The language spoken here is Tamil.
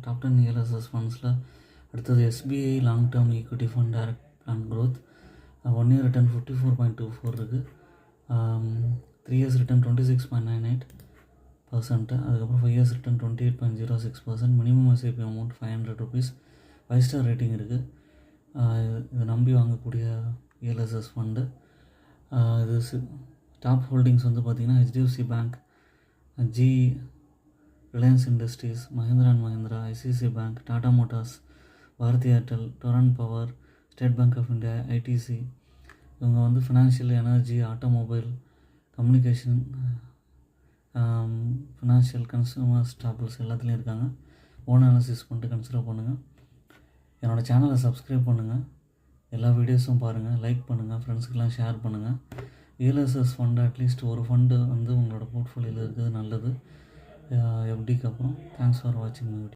டாப் 10 ELSS ஃபண்ட்ஸில் அடுத்தது SBI long term equity fund direct plan growth 1 year return 54.24 இருக்குது. 3 years ரிட்டர்ன் 26.98%. அதுக்கப்புறம் 5 years return 28.06%. Minimum SIP amount ₹500. 5-star rating இருக்குது. இது நம்பி வாங்கக்கூடிய ELSS ஃபண்டு. இது டாப் ஹோல்டிங்ஸ் வந்து பார்த்திங்கன்னா HDFC Bank, Reliance Industries, Mahindra and Mahindra, ICICI Bank, Tata Motors, Bharti Airtel, Torrent Power, State Bank of India, ITC. இவங்க வந்து financial, energy, automobile, communication, financial, consumer ஸ்டாப்பிள்ஸ் எல்லாத்துலேயும் இருக்காங்க. ஓன் அனாலிசிஸ் பண்ணிட்டு கன்சிடர் பண்ணுங்கள். என்னோடய சேனலை சப்ஸ்கிரைப் பண்ணுங்கள். எல்லா வீடியோஸும் பாருங்கள், லைக் பண்ணுங்கள், ஃப்ரெண்ட்ஸுக்கெலாம் ஷேர் பண்ணுங்கள். ELSS ஃபண்டு அட்லீஸ்ட் ஒரு ஃபண்டு வந்து உங்களோட போர்ட்ஃபோலியோவில் இருக்கிறது நல்லது. FDக்கு அப்புறம். தேங்க்ஸ் ஃபார் வாட்சிங் மை வீடியோ.